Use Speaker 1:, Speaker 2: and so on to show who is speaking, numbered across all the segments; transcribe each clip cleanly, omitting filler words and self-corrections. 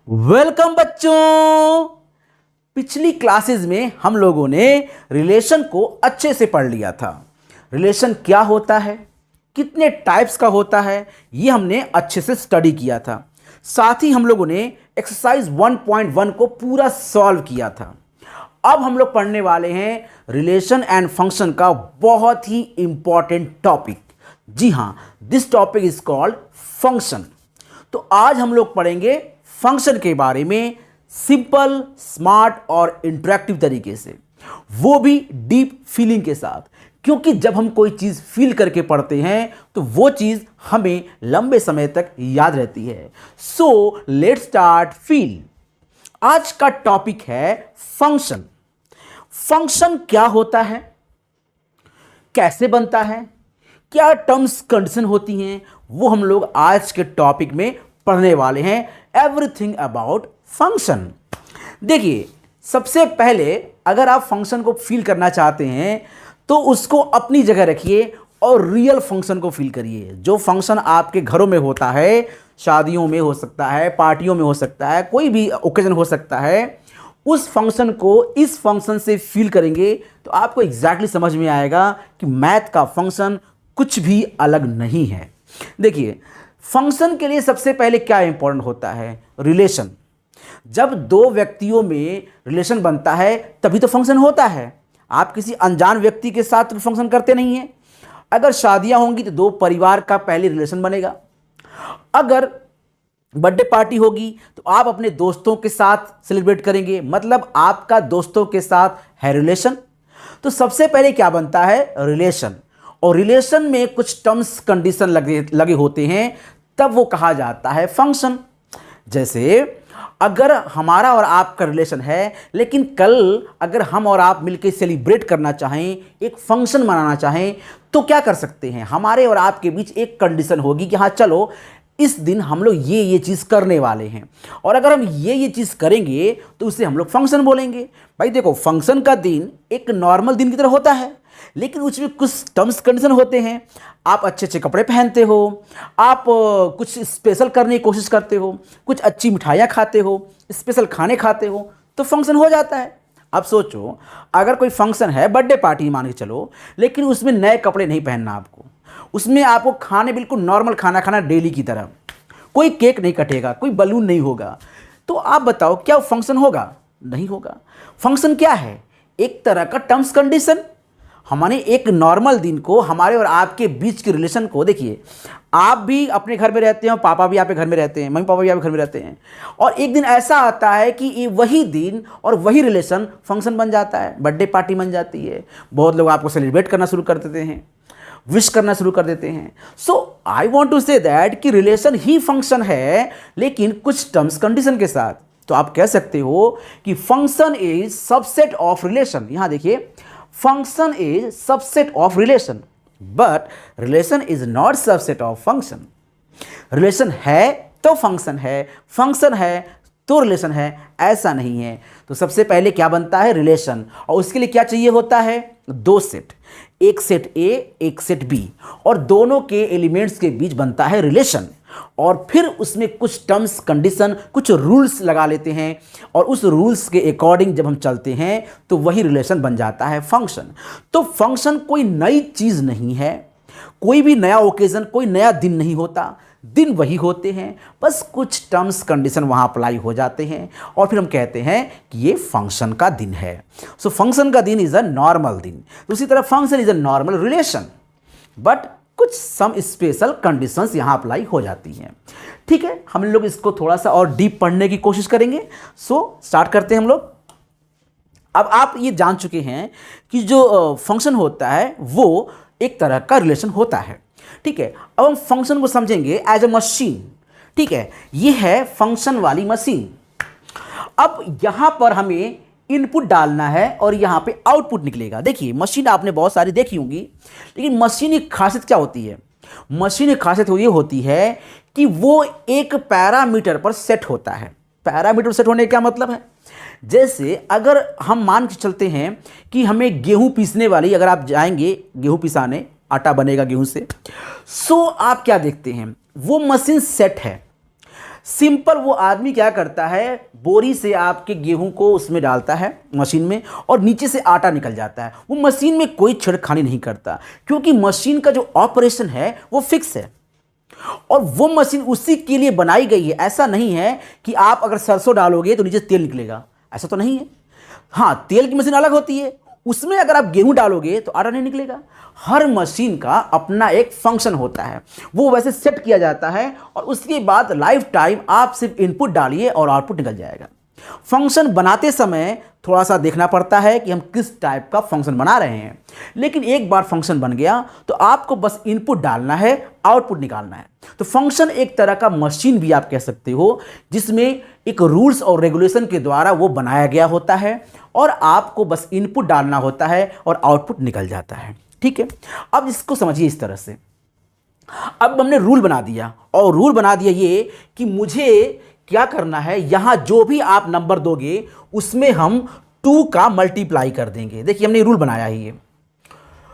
Speaker 1: Welcome बच्चों। पिछली classes में हम लोगों ने रिलेशन को अच्छे से पढ़ लिया था। रिलेशन क्या होता है, कितने टाइप्स का होता है, ये हमने अच्छे से स्टडी किया था। साथ ही हम लोगों ने एक्सरसाइज 1.1 को पूरा सॉल्व किया था। अब हम लोग पढ़ने वाले हैं रिलेशन एंड फंक्शन का बहुत ही इंपॉर्टेंट टॉपिक। जी हाँ, this topic is called function. तो आज हम लोग पढ़ेंगे फंक्शन के बारे में सिंपल, स्मार्ट और इंटरेक्टिव तरीके से, वो भी डीप फीलिंग के साथ। क्योंकि जब हम कोई चीज़ फील करके पढ़ते हैं तो वो चीज़ हमें लंबे समय तक याद रहती है। So let's start feel. आज का टॉपिक है फंक्शन। फंक्शन क्या होता है, कैसे बनता है, क्या टर्म्स कंडीशन होती हैं, वो हम लोग आज के टॉपिक में पढ़ने वाले हैं। Everything about function. देखिए, सबसे पहले अगर आप फंक्शन को फील करना चाहते हैं तो उसको अपनी जगह रखिए और रियल फंक्शन को फील करिए। जो फंक्शन आपके घरों में होता है, शादियों में हो सकता है, पार्टियों में हो सकता है, कोई भी ओकेजन हो सकता है, उस फंक्शन को इस फंक्शन से फील करेंगे तो आपको एग्जैक्टली समझ में आएगा कि मैथ का फंक्शन कुछ भी अलग नहीं है। देखिए, फंक्शन के लिए सबसे पहले क्या इंपॉर्टेंट होता है, रिलेशन। जब दो व्यक्तियों में रिलेशन बनता है तभी तो फंक्शन होता है। आप किसी अनजान व्यक्ति के साथ तो फंक्शन करते नहीं हैं। अगर शादियां होंगी तो दो परिवार का पहले रिलेशन बनेगा। अगर बर्थडे पार्टी होगी तो आप अपने दोस्तों के साथ सेलिब्रेट करेंगे, मतलब आपका दोस्तों के साथ है रिलेशन। तो सबसे पहले क्या बनता है, रिलेशन। और रिलेशन में कुछ टर्म्स कंडीशन लगे होते हैं, तब वो कहा जाता है फंक्शन। जैसे अगर हमारा और आपका रिलेशन है, लेकिन कल अगर हम और आप मिलकर सेलिब्रेट करना चाहें, एक फंक्शन मनाना चाहें, तो क्या कर सकते हैं, हमारे और आपके बीच एक कंडीशन होगी कि हाँ चलो इस दिन हम लोग ये चीज़ करने वाले हैं, और अगर हम ये चीज़ करेंगे तो उसे हम लोग फंक्शन बोलेंगे। भाई देखो, फंक्शन का दिन एक नॉर्मल दिन की तरह होता है, लेकिन उसमें कुछ टर्म्स कंडीशन होते हैं। आप अच्छे अच्छे कपड़े पहनते हो, आप कुछ स्पेशल करने की कोशिश करते हो, कुछ अच्छी मिठाइयाँ खाते हो, स्पेशल खाने खाते हो, तो फंक्शन हो जाता है। अब सोचो, अगर कोई फंक्शन है, बर्थडे पार्टी मान के चलो, लेकिन उसमें नए कपड़े नहीं पहनना आपको, उसमें आपको खाने बिल्कुल नॉर्मल खाना खाना डेली की तरह, कोई केक नहीं कटेगा, कोई बलून नहीं होगा, तो आप बताओ क्या फंक्शन होगा? नहीं होगा। फंक्शन क्या है? एक तरह का टर्म्स कंडीशन। हमारे एक नॉर्मल दिन को, हमारे और आपके बीच के रिलेशन को, देखिए आप भी अपने घर में रहते हैं, पापा भी आपके घर में रहते हैं, मम्मी पापा भी आपके घर में रहते हैं, और एक दिन ऐसा आता है कि ये वही दिन और वही रिलेशन फंक्शन बन जाता है, बर्थडे पार्टी बन जाती है। बहुत लोग आपको सेलिब्रेट करना शुरू कर देते हैं, विश करना शुरू कर देते हैं। So I want to say that कि रिलेशन ही फंक्शन है, लेकिन कुछ टर्म्स कंडीशन के साथ। तो आप कह सकते हो कि function is subset of relation. यहां देखिए, function is subset of relation, but relation is not subset of function. Relation है तो फंक्शन है, फंक्शन है तो रिलेशन है, ऐसा नहीं है। तो सबसे पहले क्या बनता है, रिलेशन, और उसके लिए क्या चाहिए होता है, दो सेट, एक सेट ए एक सेट बी, और दोनों के एलिमेंट्स के बीच बनता है रिलेशन। और फिर उसमें कुछ टर्म्स कंडीशन, कुछ रूल्स लगा लेते हैं, और उस रूल्स के अकॉर्डिंग जब हम चलते हैं तो वही रिलेशन बन जाता है फंक्शन। तो फंक्शन कोई नई चीज़ नहीं है, कोई भी नया ओकेजन, कोई नया दिन नहीं होता, दिन वही होते हैं, बस कुछ टर्म्स कंडीशन वहाँ अप्लाई हो जाते हैं, और फिर हम कहते हैं कि ये फंक्शन का दिन है। सो फंक्शन का दिन इज़ अ नॉर्मल दिन। उसी तरह function is a normal relation, but कुछ सम स्पेशल कंडीशंस यहाँ अप्लाई हो जाती हैं। ठीक है, हम लोग इसको थोड़ा सा और डीप पढ़ने की कोशिश करेंगे। सो स्टार्ट करते हैं हम लोग। अब आप ये जान चुके हैं कि जो फंक्शन होता है वो एक तरह का रिलेशन होता है। ठीक है, अब हम फंक्शन को समझेंगे एज अ मशीन। ठीक है, ये है फंक्शन वाली मशीन। अब यहाँ पर हमें इनपुट डालना है और यहाँ पे आउटपुट निकलेगा। देखिए, मशीन आपने बहुत सारी देखी होंगी, लेकिन मशीन की खासियत क्या होती है, मशीन की खासियत ये होती है कि वो एक पैरामीटर पर सेट होता है। पैरामीटर सेट होने का क्या मतलब है, जैसे अगर हम मान के चलते हैं कि हमें गेहूं पीसने वाली, अगर आप जाएंगे गेहूं पिसाने, आटा बनेगा गेहूं से, सो आप क्या देखते हैं, वो मशीन सेट है। सिंपल वो आदमी क्या करता है, बोरी से आपके गेहूं को उसमें डालता है मशीन में और नीचे से आटा निकल जाता है। वो मशीन में कोई छेड़खानी नहीं करता, क्योंकि मशीन का जो ऑपरेशन है वो फिक्स है और वो मशीन उसी के लिए बनाई गई है। ऐसा नहीं है कि आप अगर सरसों डालोगे तो नीचे तेल निकलेगा, ऐसा तो नहीं है। हाँ, तेल की मशीन अलग होती है, उसमें अगर आप गेहूं डालोगे तो आटा नहीं निकलेगा। हर मशीन का अपना एक फंक्शन होता है, वो वैसे सेट किया जाता है और उसके बाद लाइफ टाइम आप सिर्फ इनपुट डालिए और आउटपुट निकल जाएगा। फंक्शन बनाते समय थोड़ा सा देखना पड़ता है कि हम किस टाइप का फंक्शन बना रहे हैं, लेकिन एक बार फंक्शन बन गया तो आपको बस इनपुट डालना है, आउटपुट निकालना है। तो फंक्शन एक तरह का मशीन भी आप कह सकते हो, जिसमें एक रूल्स और रेगुलेशन के द्वारा वो बनाया गया होता है और आपको बस इनपुट डालना होता है और आउटपुट निकल जाता है। ठीक है, अब इसको समझिए इस तरह से। अब हमने रूल बना दिया और रूल बना दिया ये कि मुझे क्या करना है, यहां जो भी आप नंबर दोगे उसमें हम 2 का मल्टीप्लाई कर देंगे। देखिए हमने रूल बनाया है, ये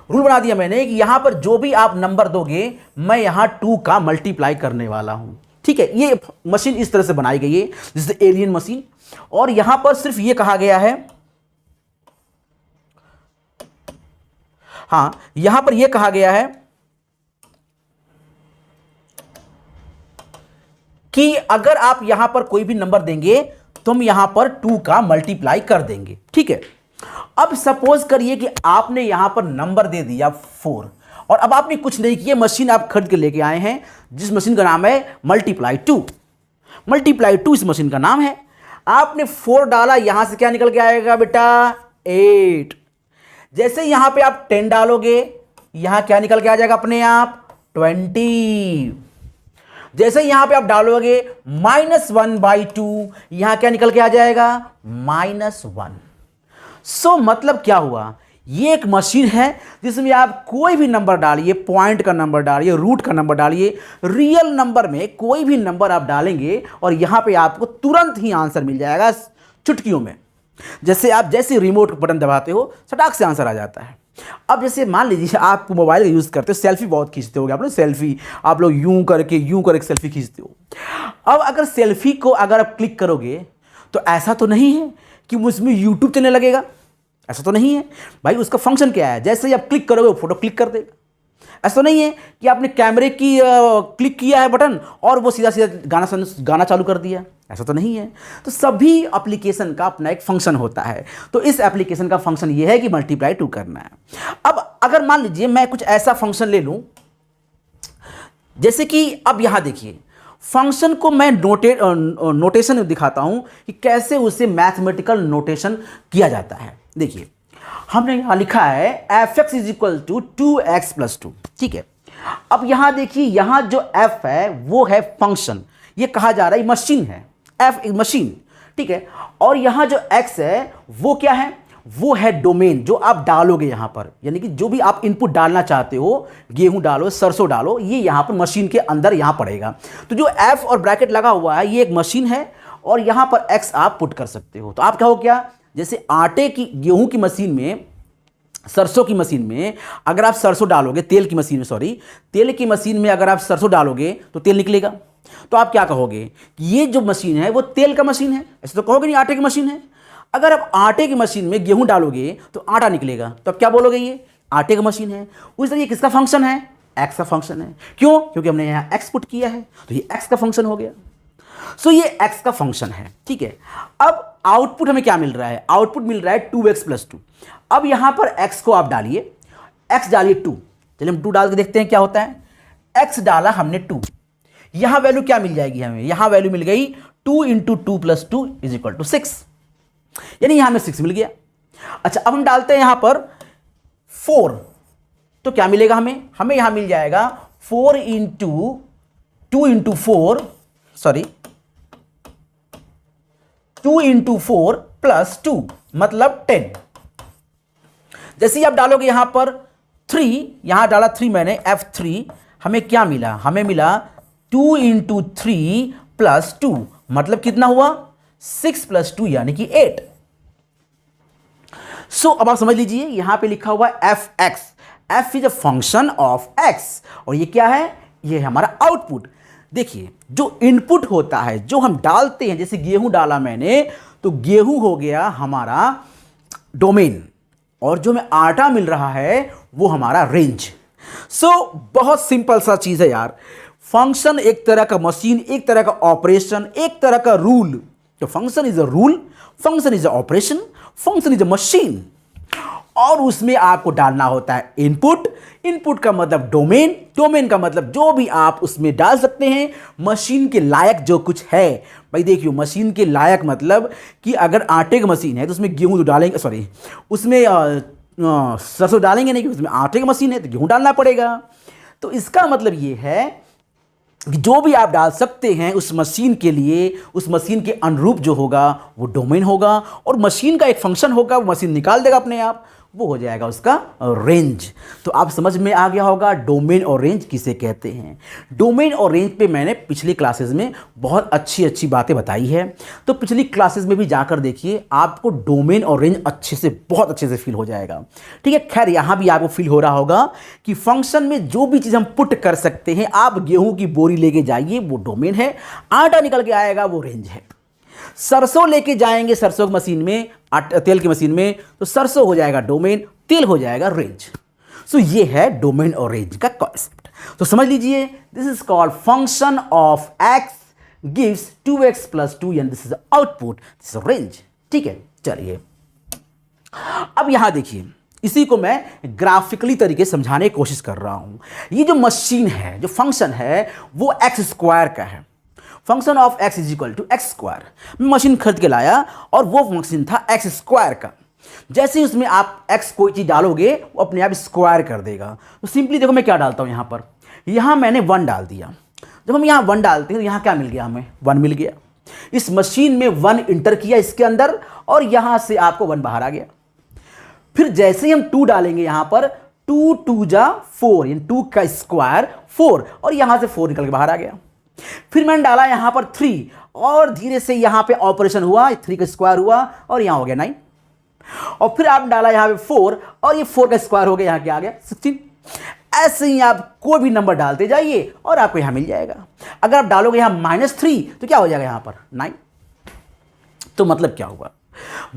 Speaker 1: रूल बना दिया मैंने कि यहां पर जो भी आप नंबर दोगे मैं यहां 2 का मल्टीप्लाई करने वाला हूं। ठीक है, ये मशीन इस तरह से बनाई गई है, जैसे एलियन मशीन। और यहां पर सिर्फ ये कहा गया है, हाँ यहां पर यह कहा गया है कि अगर आप यहां पर कोई भी नंबर देंगे तो हम यहां पर 2 का मल्टीप्लाई कर देंगे। ठीक है, अब सपोज करिए कि आपने यहां पर नंबर दे दिया 4 और अब आपने कुछ नहीं किया, मशीन आप खरीद के लेके आए हैं जिस मशीन का नाम है मल्टीप्लाई 2। मल्टीप्लाई 2 इस मशीन का नाम है। आपने 4 डाला, यहां से क्या निकल के आएगा बेटा, 8। जैसे यहां पे आप 10 डालोगे, यहां क्या निकल के आ जाएगा अपने आप, 20। जैसे यहां पे आप डालोगे -1/2, यहां क्या निकल के आ जाएगा, -1। सो मतलब क्या हुआ, ये एक मशीन है जिसमें आप कोई भी नंबर डालिए, पॉइंट का नंबर डालिए, रूट का नंबर डालिए, रियल नंबर में कोई भी नंबर आप डालेंगे और यहां पे आपको तुरंत ही आंसर मिल जाएगा चुटकियों में। जैसे रिमोट बटन दबाते हो, सटाक से आंसर आ जाता है। अब जैसे मान लीजिए आप मोबाइल का यूज़ करते हो, सेल्फी बहुत खींचते होगे आपने, सेल्फी आप लोग यूं करके सेल्फी खींचते हो। अब अगर सेल्फी को अगर आप क्लिक करोगे तो ऐसा तो नहीं है कि उसमें यूट्यूब चलने लगेगा, ऐसा तो नहीं है भाई। उसका फंक्शन क्या है, जैसे ही आप क्लिक करोगे वो फोटो क्लिक कर देगा। ऐसा तो नहीं है कि आपने कैमरे की क्लिक किया है बटन और वो सीधा सीधा गाना चालू कर दिया, ऐसा तो नहीं है। तो सभी एप्लीकेशन का अपना एक फंक्शन होता है। तो इस एप्लीकेशन का फंक्शन ये है कि मल्टीप्लाई 2 करना है। अब अगर मान लीजिए मैं कुछ ऐसा फंक्शन ले लूं, जैसे कि अब यहां देखिए फंक्शन को मैं नोटेशन में दिखाता हूं कि कैसे उसे मैथमेटिकल नोटेशन किया जाता है। देखिए हमने यहां लिखा है f(x = 2x + 2)। ठीक है, अब यहां देखिए, यहां जो f है वो है फंक्शन, ये कहा जा रहा है मशीन है, f एक मशीन। ठीक है, और यहां जो x है वो क्या है, वो है डोमेन जो आप डालोगे यहां पर, यानी कि जो भी आप इनपुट डालना चाहते हो, गेहूं डालो, सरसों डालो, ये यहां पर मशीन के अंदर यहां पड़ेगा। तो जो f और ब्रैकेट लगा हुआ है ये एक मशीन है और यहां पर x आप पुट कर सकते हो। तो आप क्या हो, क्या जैसे आटे की, गेहूं की मशीन में, सरसों की मशीन में अगर आप सरसों डालोगे, तेल की मशीन में अगर आप सरसों डालोगे तो तेल निकलेगा। तो आप क्या कहोगे कि ये जो मशीन है वो तेल का मशीन है, ऐसे तो कहोगे नहीं, आटे की मशीन है। अगर आप आटे की मशीन में गेहूं डालोगे तो आटा निकलेगा, तो आप क्या बोलोगे, ये आटे का मशीन है। उस तरह ये किसका फंक्शन है, एक्स का फंक्शन है। क्यों, क्योंकि हमने यहाँ एक्स पुट किया है तो ये एक्स का फंक्शन हो गया। सो ये एक्स का फंक्शन है। ठीक है, अब आउटपुट हमें क्या मिल रहा है, आउटपुट मिल रहा है 2x + 2। अब यहां पर x को आप डालिए, x डालिए 2। चलिए हम 2 डाल के देखते हैं क्या होता है। x डाला हमने 2, यहां वैल्यू क्या मिल जाएगी हमें, यहां वैल्यू मिल गई 2 × 2 + 2 = 6, यानी यहां हमें 6 मिल गया। अच्छा, अब हम डालते हैं यहां पर 4, तो क्या मिलेगा हमें यहां मिल जाएगा 4 × 2 × 4 + 2 मतलब 10। जैसे ही आप डालोगे यहां पर 3, यहां डाला 3 मैंने, F3, हमें क्या मिला, हमें मिला 2 × 3 + 2 मतलब कितना हुआ, 6 + 2 यानी कि 8। सो अब आप समझ लीजिए यहां पे लिखा हुआ f(x), f is a function of x और ये क्या है, ये है हमारा आउटपुट। देखिए जो इनपुट होता है, जो हम डालते हैं, जैसे गेहूं डाला मैंने, तो गेहूं हो गया हमारा डोमेन, और जो हमें आटा मिल रहा है वो हमारा रेंज। बहुत सिंपल सा चीज है यार। फंक्शन एक तरह का मशीन, एक तरह का ऑपरेशन, एक तरह का रूल। तो function is a rule, function is a operation, function is a machine, और उसमें आपको डालना होता है इनपुट। इनपुट का मतलब डोमेन, डोमेन का मतलब जो भी आप उसमें डाल सकते हैं, मशीन के लायक जो कुछ है। भाई देखियो, मशीन के लायक मतलब कि अगर आटे की मशीन है तो उसमें गेहूं तो डालेंगे, सॉरी उसमें सरसों डालेंगे नहीं, उसमें आटे की मशीन है तो गेहूं डालना पड़ेगा। तो इसका मतलब ये है कि जो भी आप डाल सकते हैं उस मशीन के लिए, उस मशीन के अनुरूप जो होगा वो डोमेन होगा, और मशीन का एक फंक्शन होगा, वो मशीन निकाल देगा अपने आप, वो हो जाएगा उसका रेंज। तो आप समझ में आ गया होगा डोमेन और रेंज किसे कहते हैं। डोमेन और रेंज पे मैंने पिछली क्लासेस में बहुत अच्छी अच्छी बातें बताई है, तो पिछली क्लासेस में भी जाकर देखिए, आपको डोमेन और रेंज अच्छे से, बहुत अच्छे से फील हो जाएगा। ठीक है, खैर यहाँ भी आपको फील हो रहा होगा कि फंक्शन में जो भी चीज़ हम पुट कर सकते हैं, आप गेहूँ की बोरी लेके जाइए वो डोमेन है, आटा निकल के आएगा वो रेंज है। सरसों लेके जाएंगे सरसों की मशीन में, तेल की मशीन में, तो सरसों हो जाएगा डोमेन, तेल हो जाएगा रेंज। ये है डोमेन और रेंज का कॉन्सेप्ट। तो समझ लीजिए, this is called function of x gives 2x + 2 and this is output, this is range. ठीक है, चलिए अब यहां देखिए, इसी को मैं ग्राफिकली तरीके से समझाने की कोशिश कर रहा हूं। ये जो मशीन है, जो फंक्शन है, वो x² का है। Function of x = x²। मैं मशीन खरीद के लाया और वो फंक्शन था x² का। जैसे ही उसमें आप x कोई चीज़ डालोगे वो अपने आप स्क्वायर कर देगा। तो सिंपली देखो मैं क्या डालता हूँ यहाँ पर, यहाँ मैंने 1 डाल दिया। जब हम यहाँ 1 डालते हैं तो यहाँ क्या मिल गया, हमें 1 मिल गया। इस मशीन में 1 इंटर किया इसके अंदर, और यहाँ से आपको 1 बाहर आ गया। फिर जैसे ही हम 2 डालेंगे यहाँ पर, 2 2 जा 4, यानी 2 का स्क्वायर 4, और यहाँ से 4 निकल के बाहर आ गया। फिर मैंने डाला यहां पर 3, और धीरे से यहां पे ऑपरेशन हुआ, 3 का स्क्वायर हुआ और यहां हो गया 9, और फिर आप डाला यहां पे 4, और ये 4 का स्क्वायर हो गया, यहां क्या आ गया 16। ऐसे ही आप कोई भी नंबर डालते जाइए और आपको यहां मिल जाएगा। अगर आप डालोगे यहां -3 तो क्या हो जाएगा यहां पर 9। तो मतलब क्या हुआ,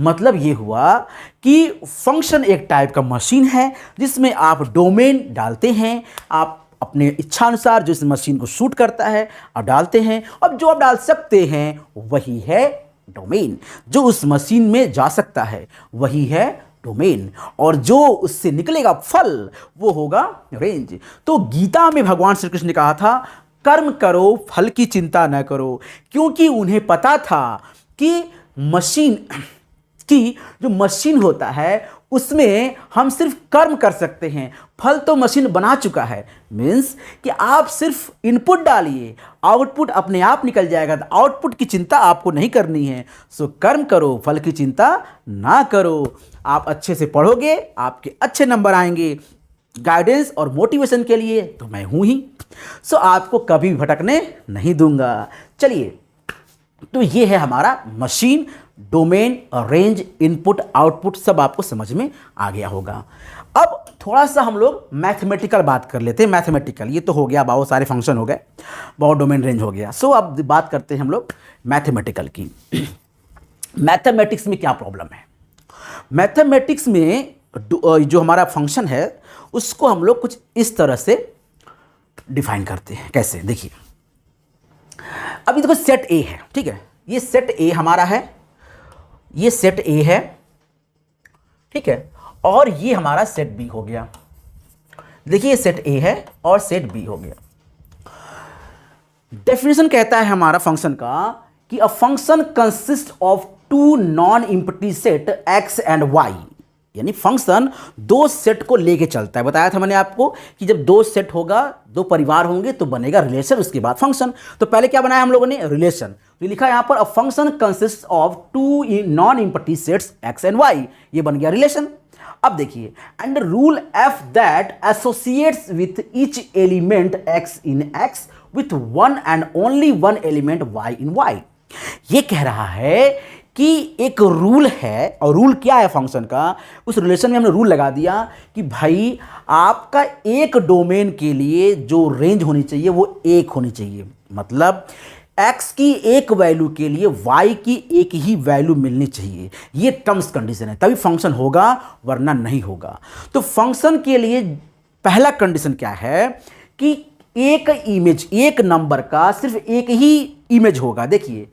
Speaker 1: मतलब ये हुआ कि फंक्शन एक टाइप का मशीन है जिसमें आप डोमेन डालते हैं, आप अपने इच्छानुसार जो इस मशीन को शूट करता है आप डालते हैं, अब जो आप डाल सकते हैं वही है डोमेन। जो उस मशीन में जा सकता है वही है डोमेन, और जो उससे निकलेगा फल वो होगा रेंज। तो गीता में भगवान श्री कृष्ण ने कहा था, कर्म करो फल की चिंता न करो, क्योंकि उन्हें पता था कि मशीन की जो मशीन होता है उसमें हम सिर्फ कर्म कर सकते हैं, फल तो मशीन बना चुका है। मीन्स कि आप सिर्फ इनपुट डालिए, आउटपुट अपने आप निकल जाएगा। तो आउटपुट की चिंता आपको नहीं करनी है। कर्म करो फल की चिंता ना करो। आप अच्छे से पढ़ोगे, आपके अच्छे नंबर आएंगे। गाइडेंस और मोटिवेशन के लिए तो मैं हूं ही। आपको कभी भटकने नहीं दूंगा। चलिए, तो ये है हमारा मशीन, डोमेन और रेंज, इनपुट आउटपुट सब आपको समझ में आ गया होगा। अब थोड़ा सा हम लोग मैथमेटिकल बात कर लेते हैं। मैथमेटिकल ये तो हो गया, बहुत सारे फंक्शन हो गए, बहुत डोमेन रेंज हो गया। अब बात करते हैं हम लोग मैथमेटिकल की। मैथमेटिक्स में क्या प्रॉब्लम है? मैथमेटिक्स में जो हमारा फंक्शन है उसको हम लोग कुछ इस तरह से डिफाइन करते हैं। कैसे? देखिए, अभी देखो सेट ए है, ठीक है, ये सेट ए हमारा है, ये सेट ए है, ठीक है, और ये हमारा सेट बी हो गया। देखिए ये सेट ए है और सेट बी हो गया। डेफिनेशन कहता है हमारा फंक्शन का कि a function consist of 2 non empty set X and Y, यानी फंक्शन 2 सेट को लेके चलता है। बताया था मैंने आपको कि जब 2 सेट होगा, 2 परिवार होंगे तो बनेगा रिलेशन, उसके बाद फंक्शन। तो पहले क्या बनाया हम लोगों ने? रिलेशन। तो लिखा यहां पर a function consist of 2 non empty sets X and Y, ये बन गया रिलेशन। अब देखिए, and rule f that associates with each element x in X with 1 and only 1 element y in Y. ये कह रहा है कि एक रूल है, और रूल क्या है फंक्शन का? उस रिलेशन में हमने रूल लगा दिया कि भाई आपका एक डोमेन के लिए जो रेंज होनी चाहिए वो 1 होनी चाहिए। मतलब x की एक वैल्यू के लिए y की एक ही वैल्यू मिलनी चाहिए, ये टर्म्स कंडीशन है, तभी फंक्शन होगा वरना नहीं होगा। तो फंक्शन के लिए पहला कंडीशन क्या है कि एक इमेज, एक नंबर का सिर्फ एक ही इमेज होगा। देखिए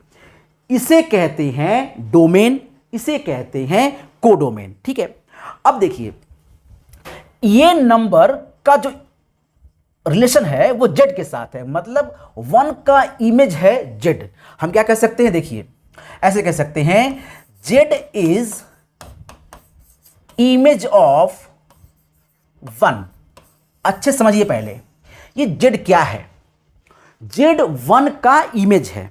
Speaker 1: इसे कहते हैं डोमेन, इसे कहते हैं कोडोमेन। ठीक है, अब देखिए ये नंबर का जो रिलेशन है वो जेड के साथ है, मतलब 1 का इमेज है जेड। हम क्या कह सकते हैं, देखिए ऐसे कह सकते हैं जेड इज इमेज ऑफ 1। अच्छे समझिए पहले ये जेड क्या है, जेड 1 का इमेज है।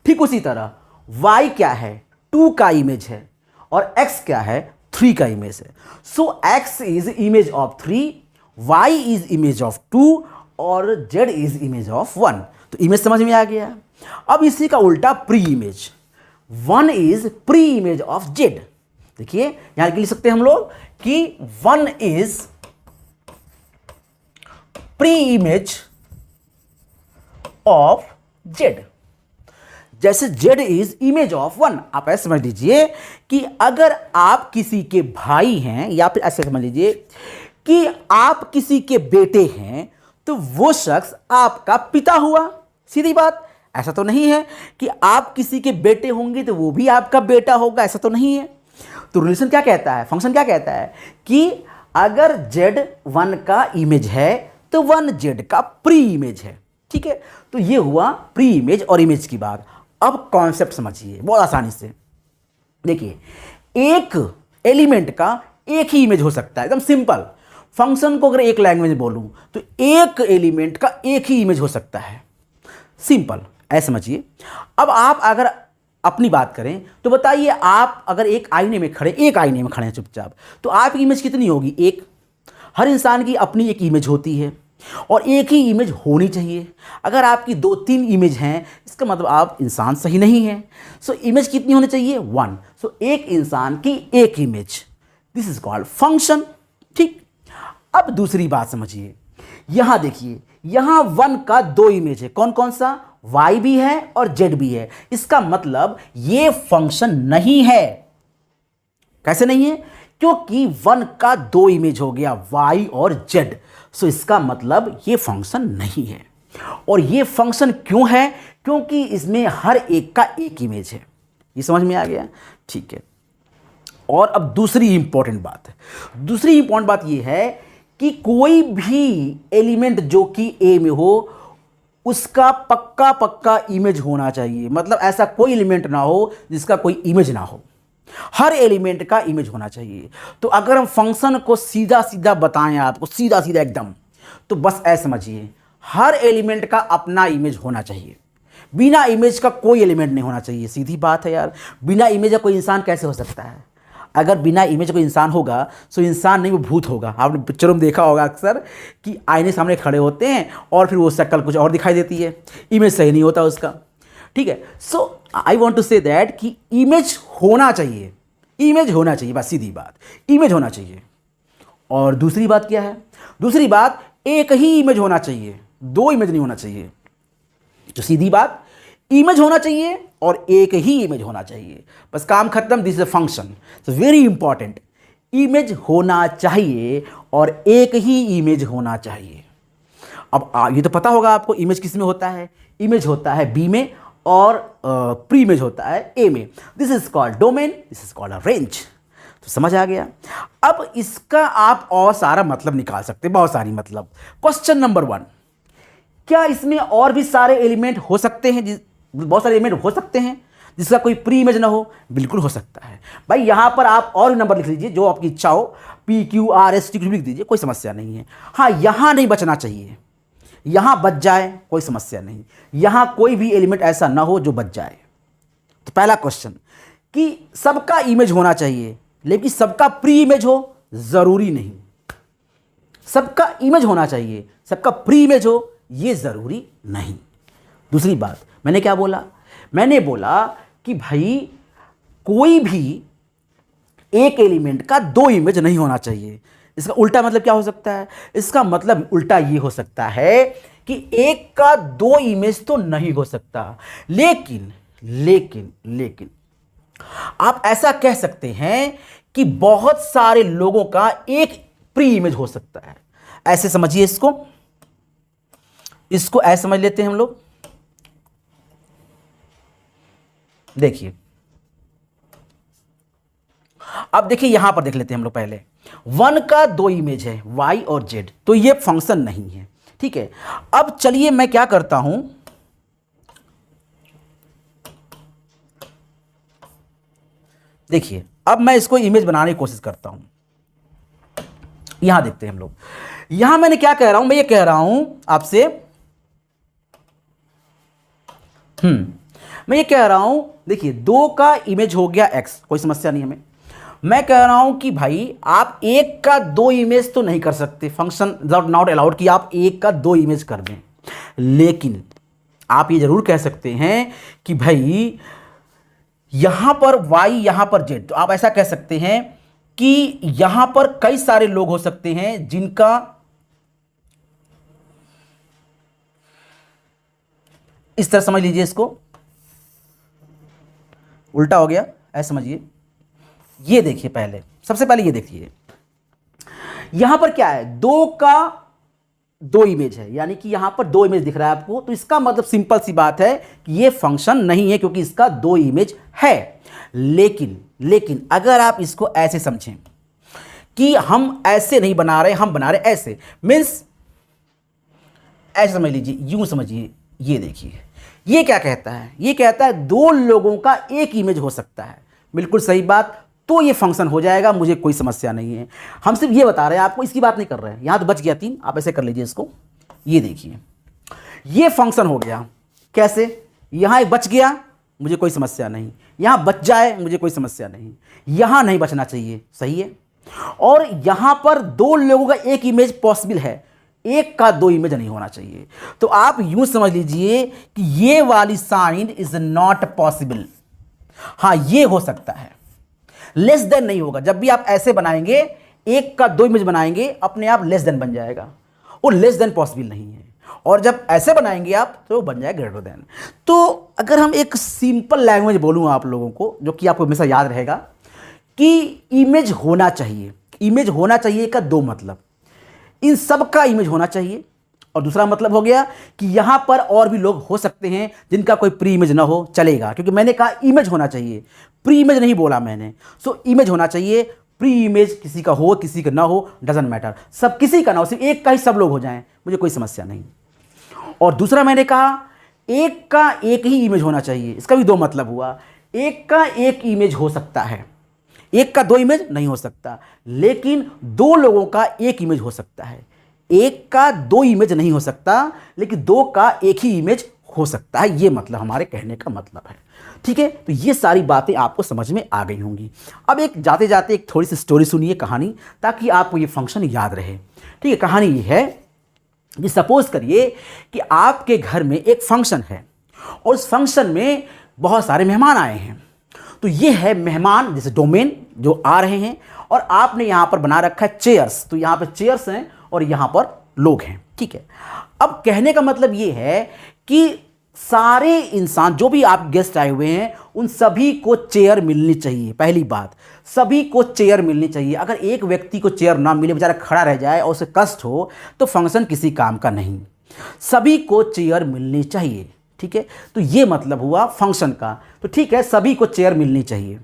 Speaker 1: ठीक उसी तरह y क्या है, 2 का इमेज है, और x क्या है, 3 का इमेज है। सो x is image of 3, y is image of 2 और z इज इमेज ऑफ 1। तो इमेज समझ में आ गया। अब इसी का उल्टा pre image, 1 is pre image of z। देखिए यहां लिख सकते हैं हम लोग कि 1 is pre image of z। जैसे z इज इमेज ऑफ 1, आप ऐसे समझ लीजिए कि अगर आप किसी के भाई हैं, या फिर ऐसे समझ लीजिए कि आप किसी के बेटे हैं, तो वो शख्स आपका पिता हुआ। सीधी बात, ऐसा तो नहीं है कि आप किसी के बेटे होंगे तो वो भी आपका बेटा होगा, ऐसा तो नहीं है। तो रिलेशन क्या कहता है, फंक्शन क्या कहता है कि अगर z 1 का इमेज है तो 1 z का प्री इमेज है। ठीक है, तो ये हुआ प्री इमेज और इमेज की बात। अब कॉन्सेप्ट समझिए बहुत आसानी से। देखिए एक एलिमेंट का एक ही इमेज हो सकता है, एकदम सिंपल। फंक्शन को अगर एक लैंग्वेज बोलूं तो एक एलिमेंट का एक ही इमेज हो सकता है, सिंपल, ऐसे समझिए। अब आप अगर अपनी बात करें तो बताइए, आप अगर एक आईने में खड़े हैं चुपचाप, तो आपकी इमेज कितनी होगी, एक। हर इंसान की अपनी एक इमेज होती है और एक ही इमेज होनी चाहिए। अगर आपकी 2-3 इमेज हैं, इसका मतलब आप इंसान सही नहीं है। सो इमेज कितनी होनी चाहिए, 1। सो एक इंसान की एक image, this is called function. ठीक, अब दूसरी बात समझिए। यहां देखिए, यहां 1 का 2 इमेज है, कौन कौन सा, y भी है और z भी है। इसका मतलब ये फंक्शन नहीं है। कैसे नहीं है, क्योंकि 1 का 2 इमेज हो गया, y और z। सो इसका मतलब ये फंक्शन नहीं है। और ये फंक्शन क्यों है, क्योंकि इसमें हर एक का एक इमेज है। ये समझ में आ गया, ठीक है। और अब दूसरी इंपॉर्टेंट बात ये है कि कोई भी एलिमेंट जो कि ए में हो, उसका पक्का इमेज होना चाहिए। मतलब ऐसा कोई एलिमेंट ना हो जिसका कोई इमेज ना हो, हर एलिमेंट का इमेज होना चाहिए। तो अगर हम फंक्शन को सीधा बताएं आपको, सीधा एकदम, तो बस ऐसे समझिए, हर एलिमेंट का अपना इमेज होना चाहिए। बिना इमेज का कोई एलिमेंट नहीं होना चाहिए। सीधी बात है यार, बिना इमेज का कोई इंसान कैसे हो सकता है। अगर बिना इमेज कोई इंसान होगा तो इंसान नहीं, वो भूत होगा। आपने पिक्चरों में देखा होगा अक्सर कि आईने सामने खड़े होते हैं और फिर वो शक्ल कुछ और दिखाई देती है, इमेज सही नहीं होता उसका। ठीक है, so I want to say that कि इमेज होना चाहिए, बस सीधी बात, इमेज होना चाहिए। और दूसरी बात क्या है, दूसरी बात एक ही इमेज होना चाहिए, 2 इमेज नहीं होना चाहिए। तो सीधी बात, इमेज होना चाहिए और एक ही इमेज होना चाहिए, बस काम खत्म। This is a function, so very important. Image होना चाहिए और एक ही इमेज होना चाहिए। अब ये तो पता होगा आपको, इमेज किस में होता है, इमेज होता है बी में और प्री इमेज होता है ए में। This is called domain, this is called a range. तो समझ आ गया। अब इसका आप और सारा मतलब निकाल सकते हैं, बहुत सारी मतलब। क्वेश्चन नंबर 1, क्या इसमें और भी सारे एलिमेंट हो सकते हैं, बहुत सारे एलिमेंट हो सकते हैं जिसका कोई प्री इमेज ना हो? बिल्कुल हो सकता है भाई। यहां पर आप और नंबर लिख लीजिए जो आपकी इच्छा हो, PQRST कुछ भी लिख दीजिए, कोई समस्या नहीं है। हाँ, यहां नहीं बचना चाहिए, यहां बच जाए कोई समस्या नहीं, यहां कोई भी एलिमेंट ऐसा ना हो जो बच जाए। तो पहला क्वेश्चन कि सबका इमेज होना चाहिए, लेकिन सबका प्री इमेज हो, जरूरी नहीं। सबका इमेज होना चाहिए, सबका प्री इमेज हो, यह जरूरी नहीं। दूसरी बात, मैंने क्या बोला, मैंने बोला कि भाई कोई भी एक एलिमेंट का 2 इमेज नहीं होना चाहिए। इसका उल्टा मतलब क्या हो सकता है, इसका मतलब उल्टा ये हो सकता है कि एक का दो इमेज तो नहीं हो सकता, लेकिन लेकिन लेकिन आप ऐसा कह सकते हैं कि बहुत सारे लोगों का एक प्री इमेज हो सकता है। ऐसे समझिए इसको, इसको ऐसे समझ लेते हैं हम लोग। देखिए, अब देखिए यहां पर देख लेते हैं हम लोग पहले। वन का दो इमेज है, वाई और जेड, तो ये फंक्शन नहीं है, ठीक है। अब चलिए मैं क्या करता हूं, देखिए अब मैं इसको इमेज बनाने की कोशिश करता हूं। यहां देखते हैं हम लोग, यहां मैंने क्या कह रहा हूं, मैं ये कह रहा हूं आपसे, मैं ये कह रहा हूं, देखिए दो का इमेज हो गया एक्स, कोई समस्या नहीं हमें। मैं कह रहा हूं कि भाई आप एक का दो इमेज तो नहीं कर सकते, फंक्शन नॉट अलाउड कि आप एक का दो इमेज कर दें, लेकिन आप ये जरूर कह सकते हैं कि भाई यहां पर y यहां पर z, तो आप ऐसा कह सकते हैं कि यहां पर कई सारे लोग हो सकते हैं जिनका, इस तरह समझ लीजिए, इसको उल्टा हो गया, ऐसा समझिए। ये देखिए, पहले सबसे पहले ये देखिए, यहां पर क्या है, दो का दो इमेज है, यानी कि यहां पर दो इमेज दिख रहा है आपको, तो इसका मतलब सिंपल सी बात है कि ये फंक्शन नहीं है, क्योंकि इसका दो इमेज है। लेकिन अगर आप इसको ऐसे समझें कि हम ऐसे नहीं बना रहे, हम बना रहे ऐसे, मीन्स ऐसे समझ लीजिए, यूं समझिए। ये देखिए, ये क्या कहता है, ये कहता है दो लोगों का एक इमेज हो सकता है, बिल्कुल सही बात, तो ये फंक्शन हो जाएगा, मुझे कोई समस्या नहीं है। हम सिर्फ ये बता रहे हैं आपको, इसकी बात नहीं कर रहे हैं। यहां तो बच गया तीन, आप ऐसे कर लीजिए इसको। ये देखिए, ये फंक्शन हो गया। कैसे, यहां एक बच गया, मुझे कोई समस्या नहीं, यहां बच जाए मुझे कोई समस्या नहीं, यहां नहीं बचना चाहिए, सही है। और यहां पर दो लोगों का एक इमेज पॉसिबल है, एक का दो इमेज नहीं होना चाहिए। तो आप यूं समझ लीजिए कि ये वाली साइन इज नॉट पॉसिबल। हां, ये हो सकता है, लेस देन नहीं होगा। जब भी आप ऐसे बनाएंगे, एक का दो इमेज बनाएंगे, अपने आप लेस देन बन जाएगा, वो लेस देन पॉसिबल नहीं है। और जब ऐसे बनाएंगे आप, तो बन जाएगा ग्रेटर देन। तो अगर हम एक सिंपल लैंग्वेज बोलूँ आप लोगों को, जो कि आपको हमेशा याद रहेगा, कि इमेज होना चाहिए, इमेज होना चाहिए का दो मतलब, इन सब का इमेज होना चाहिए, और दूसरा मतलब हो गया कि यहां पर और भी लोग हो सकते हैं जिनका कोई प्री इमेज ना हो, चलेगा, क्योंकि मैंने कहा इमेज होना चाहिए, प्री इमेज नहीं बोला मैंने। सो इमेज होना चाहिए, प्री इमेज किसी का हो किसी का ना हो, डजंट मैटर, सब किसी का ना हो, सिर्फ एक का ही सब लोग हो जाएं, मुझे कोई समस्या नहीं। और दूसरा मैंने कहा एक का एक ही इमेज होना चाहिए, इसका भी दो मतलब हुआ, एक का एक इमेज हो सकता है, एक का दो इमेज नहीं हो सकता, लेकिन दो लोगों का एक इमेज हो सकता है। एक का दो इमेज नहीं हो सकता, लेकिन दो का एक ही इमेज हो सकता है, ये मतलब हमारे कहने का मतलब है, ठीक है। तो ये सारी बातें आपको समझ में आ गई होंगी। अब एक जाते जाते एक थोड़ी सी स्टोरी सुनिए, कहानी, ताकि आपको ये फंक्शन याद रहे, ठीक है। कहानी ये है कि सपोज करिए कि आपके घर में एक फंक्शन है, और उस फंक्शन में बहुत सारे मेहमान आए हैं। तो ये है मेहमान, जैसे डोमेन जो आ रहे हैं, और आपने यहाँ पर बना रखा है चेयर्स, तो यहाँ पर चेयर्स हैं और यहाँ पर लोग हैं, ठीक है। अब कहने का मतलब ये है कि सारे इंसान, जो भी आप गेस्ट आए हुए हैं, उन सभी को चेयर मिलनी चाहिए। पहली बात, सभी को चेयर मिलनी चाहिए। अगर एक व्यक्ति को चेयर ना मिले, बेचारा खड़ा रह जाए और उसे कष्ट हो, तो फंक्शन किसी काम का नहीं। सभी को चेयर मिलनी चाहिए, ठीक है। तो ये मतलब हुआ फंक्शन का। तो ठीक है, सभी को चेयर मिलनी चाहिए,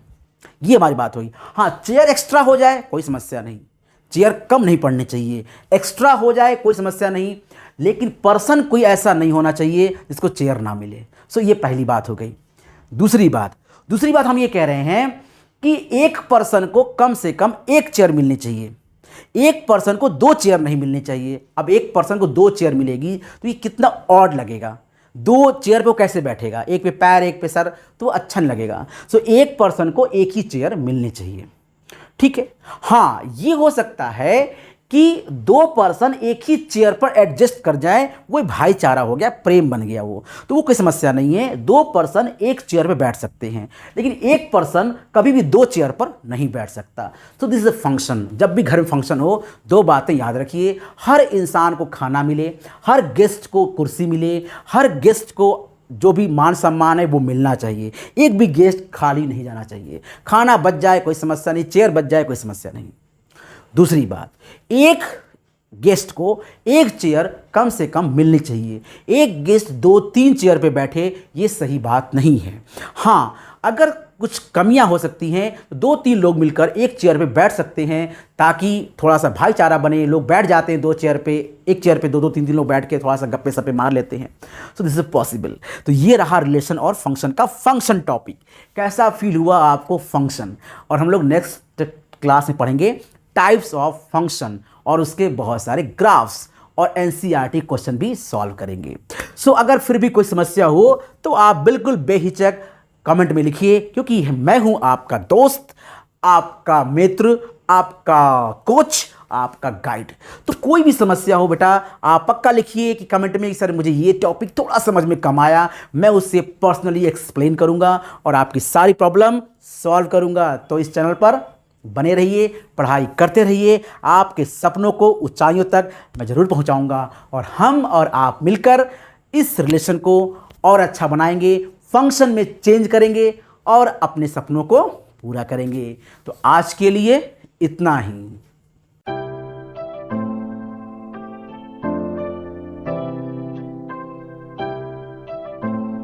Speaker 1: ये हमारी बात हुई। हाँ, चेयर एक्स्ट्रा हो जाए कोई समस्या नहीं, चेयर कम नहीं पड़नी चाहिए, एक्स्ट्रा हो जाए कोई समस्या नहीं, लेकिन पर्सन कोई ऐसा नहीं होना चाहिए जिसको चेयर ना मिले। सो ये पहली बात हो गई। दूसरी बात हम ये कह रहे हैं कि एक पर्सन को कम से कम एक चेयर मिलनी चाहिए, एक पर्सन को दो चेयर नहीं मिलनी चाहिए। अब एक पर्सन को दो चेयर मिलेगी तो ये कितना ऑड लगेगा, दो चेयर पे वो कैसे बैठेगा, एक पे पैर एक पे सर, तो अच्छा नहीं लगेगा। सो एक पर्सन को एक ही चेयर मिलनी चाहिए, ठीक है। हाँ, ये हो सकता है कि दो पर्सन एक ही चेयर पर एडजस्ट कर जाए, वो भाईचारा हो गया, प्रेम बन गया वो, तो वो कोई समस्या नहीं है। दो पर्सन एक चेयर पर बैठ सकते हैं, लेकिन एक पर्सन कभी भी दो चेयर पर नहीं बैठ सकता। तो दिस इज अ फंक्शन। जब भी घर में फंक्शन हो, दो बातें याद रखिए, हर इंसान को खाना मिले, हर गेस्ट को कुर्सी मिले, हर गेस्ट को जो भी मान सम्मान है वो मिलना चाहिए, एक भी गेस्ट खाली नहीं जाना चाहिए। खाना बच जाए कोई समस्या नहीं, चेयर बच जाए कोई समस्या नहीं। दूसरी बात, एक गेस्ट को एक चेयर कम से कम मिलनी चाहिए। एक गेस्ट दो तीन चेयर पे बैठे, ये सही बात नहीं है। हाँ, अगर कुछ कमियां हो सकती हैं तो दो तीन लोग मिलकर एक चेयर पे बैठ सकते हैं, ताकि थोड़ा सा भाईचारा बने। लोग बैठ जाते हैं दो चेयर पे, एक चेयर पे दो दो तीन तीन लोग बैठ के थोड़ा सा गप्पे सप्पे मार लेते हैं। So this is possible. तो ये रहा रिलेशन और फंक्शन का फंक्शन टॉपिक। कैसा फील हुआ आपको फंक्शन? और हम लोग नेक्स्ट क्लास में पढ़ेंगे टाइप्स ऑफ फंक्शन और उसके बहुत सारे ग्राफ्स और एनसीईआरटी क्वेश्चन भी सॉल्व करेंगे। सो अगर फिर भी कोई समस्या हो तो आप बिल्कुल बेहिचक कमेंट में लिखिए, क्योंकि मैं हूं आपका दोस्त, आपका मित्र, आपका कोच, आपका गाइड। तो कोई भी समस्या हो बेटा, आप पक्का लिखिए कि कमेंट में कि सर मुझे ये टॉपिक थोड़ा समझ में कम आया, मैं उससे पर्सनली एक्सप्लेन करूंगा और आपकी सारी प्रॉब्लम सॉल्व करूंगा। तो इस चैनल पर बने रहिए, पढ़ाई करते रहिए, आपके सपनों को ऊंचाइयों तक मैं ज़रूर पहुंचाऊंगा और हम और आप मिलकर इस रिलेशन को और अच्छा बनाएंगे, फंक्शन में चेंज करेंगे और अपने सपनों को पूरा करेंगे। तो आज के लिए इतना ही।